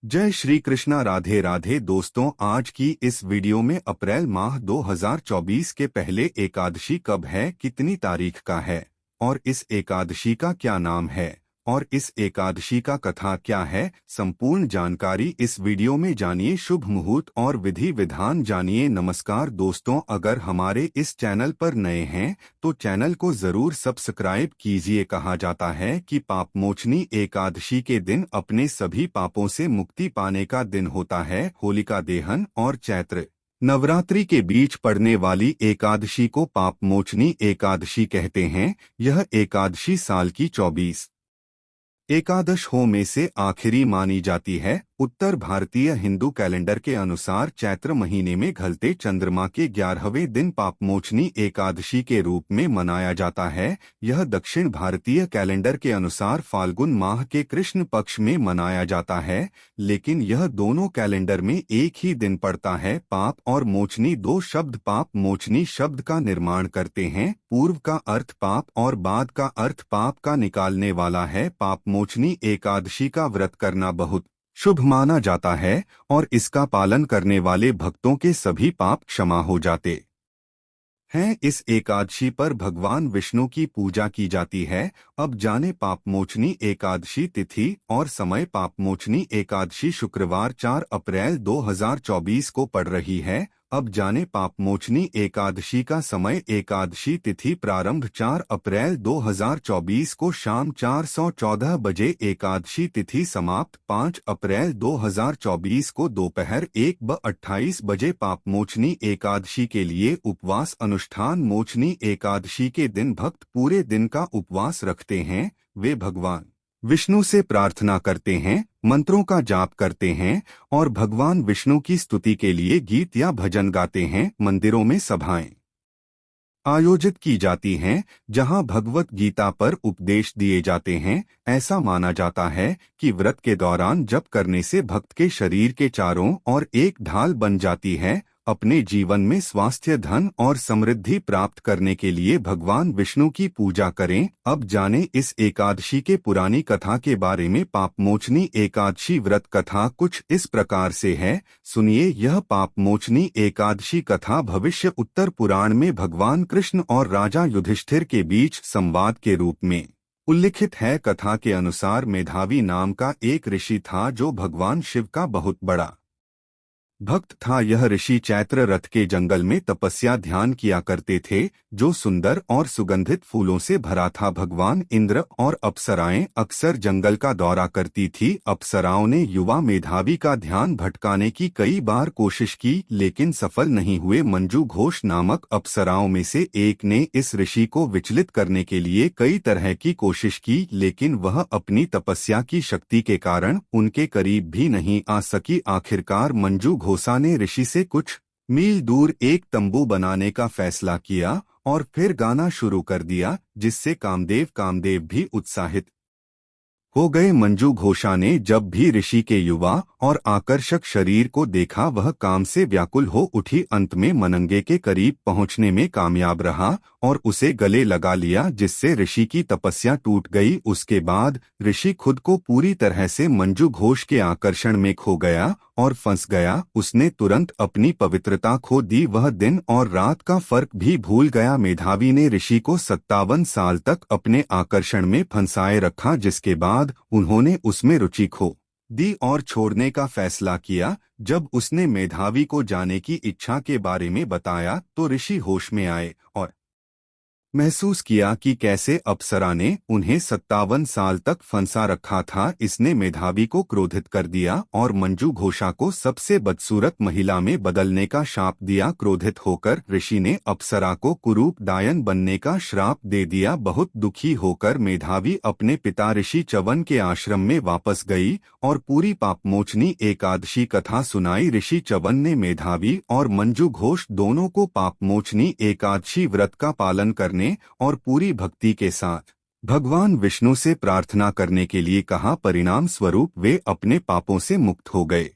जय श्री कृष्णा। राधे राधे दोस्तों, आज की इस वीडियो में अप्रैल माह 2024 के पहले एकादशी कब है, कितनी तारीख का है और इस एकादशी का क्या नाम है और इस एकादशी का कथा क्या है, संपूर्ण जानकारी इस वीडियो में जानिए। शुभ मुहूर्त और विधि विधान जानिए। नमस्कार दोस्तों, अगर हमारे इस चैनल पर नए हैं तो चैनल को जरूर सब्सक्राइब कीजिए। कहा जाता है कि पापमोचनी एकादशी के दिन अपने सभी पापों से मुक्ति पाने का दिन होता है। होलिका दहन और चैत्र नवरात्रि के बीच पड़ने वाली एकादशी को पापमोचनी एकादशी कहते हैं। यह एकादशी साल की 24 एकादशों में से आखिरी मानी जाती है। उत्तर भारतीय हिंदू कैलेंडर के अनुसार चैत्र महीने में घलते चंद्रमा के 11वें दिन पापमोचनी एकादशी के रूप में मनाया जाता है। यह दक्षिण भारतीय कैलेंडर के अनुसार फाल्गुन माह के कृष्ण पक्ष में मनाया जाता है, लेकिन यह दोनों कैलेंडर में एक ही दिन पड़ता है। पाप और मोचनी दो शब्द पाप मोचनी शब्द का निर्माण करते हैं। पूर्व का अर्थ पाप और बाद का अर्थ पाप का निकालने वाला है। पापमोचनी एकादशी का व्रत करना बहुत शुभ माना जाता है और इसका पालन करने वाले भक्तों के सभी पाप क्षमा हो जाते हैं। इस एकादशी पर भगवान विष्णु की पूजा की जाती है। अब जाने पापमोचनी एकादशी तिथि और समय। पापमोचनी एकादशी शुक्रवार 4 अप्रैल 2024 को पड़ रही है। अब जाने पापमोचनी एकादशी का समय। एकादशी तिथि प्रारंभ 4 अप्रैल 2024 को शाम 4:14 बजे। एकादशी तिथि समाप्त 5 अप्रैल 2024 को दोपहर 1:28 बजे। पापमोचनी एकादशी के लिए उपवास अनुष्ठान। मोचनी एकादशी के दिन भक्त पूरे दिन का उपवास रखते हैं। वे भगवान विष्णु से प्रार्थना करते हैं, मंत्रों का जाप करते हैं और भगवान विष्णु की स्तुति के लिए गीत या भजन गाते हैं। मंदिरों में सभाएं आयोजित की जाती हैं जहां भगवत गीता पर उपदेश दिए जाते हैं। ऐसा माना जाता है कि व्रत के दौरान जप करने से भक्त के शरीर के चारों ओर एक ढाल बन जाती है। अपने जीवन में स्वास्थ्य, धन और समृद्धि प्राप्त करने के लिए भगवान विष्णु की पूजा करें। अब जाने इस एकादशी के पुरानी कथा के बारे में। पापमोचनी एकादशी व्रत कथा कुछ इस प्रकार से है, सुनिए। यह पापमोचनी एकादशी कथा भविष्य उत्तर पुराण में भगवान कृष्ण और राजा युधिष्ठिर के बीच संवाद के रूप में उल्लिखित है। कथा के अनुसार मेधावी नाम का एक ऋषि था जो भगवान शिव का बहुत बड़ा भक्त था। यह ऋषि चैत्र रथ के जंगल में तपस्या ध्यान किया करते थे, जो सुंदर और सुगंधित फूलों से भरा था। भगवान इंद्र और अप्सराएं अक्सर जंगल का दौरा करती थी। अप्सराओं ने युवा मेधावी का ध्यान भटकाने की कई बार कोशिश की, लेकिन सफल नहीं हुए। मंजू घोष नामक अप्सराओं में से एक ने इस ऋषि को विचलित करने के लिए कई तरह की कोशिश की, लेकिन वह अपनी तपस्या की शक्ति के कारण उनके करीब भी नहीं आ सकी। आखिरकार मंजू घोषा ने ऋषि से कुछ मील दूर एक तंबू बनाने का फैसला किया और फिर गाना शुरू कर दिया, जिससे कामदेव भी उत्साहित हो गए। मंजू घोषा ने जब भी ऋषि के युवा और आकर्षक शरीर को देखा, वह काम से व्याकुल हो उठी। अंत में मनंगे के करीब पहुंचने में कामयाब रहा और उसे गले लगा लिया, जिससे ऋषि की तपस्या टूट गई। उसके बाद ऋषि खुद को पूरी तरह से मंजू घोष के आकर्षण में खो गया और फंस गया। उसने तुरंत अपनी पवित्रता खो दी। वह दिन और रात का फर्क भी भूल गया। मेधावी ने ऋषि को 57 साल तक अपने आकर्षण में फंसाए रखा, जिसके बाद उन्होंने उसमें रुचि खो दी और छोड़ने का फैसला किया। जब उसने मेधावी को जाने की इच्छा के बारे में बताया तो ऋषि होश में आए और महसूस किया कि कैसे अप्सरा ने उन्हें 57 साल तक फंसा रखा था। इसने मेधावी को क्रोधित कर दिया और मंजू घोषा को सबसे बदसूरत महिला में बदलने का शाप दिया। क्रोधित होकर ऋषि ने अप्सरा को कुरूप डायन बनने का श्राप दे दिया। बहुत दुखी होकर मेधावी अपने पिता ऋषि च्यवन के आश्रम में वापस गई और पूरी पापमोचनी एकादशी कथा सुनाई। ऋषि च्यवन ने मेधावी और मंजू घोष दोनों को पापमोचनी एकादशी व्रत का पालन करने और पूरी भक्ति के साथ भगवान विष्णु से प्रार्थना करने के लिए कहा। परिणाम स्वरूप वे अपने पापों से मुक्त हो गए।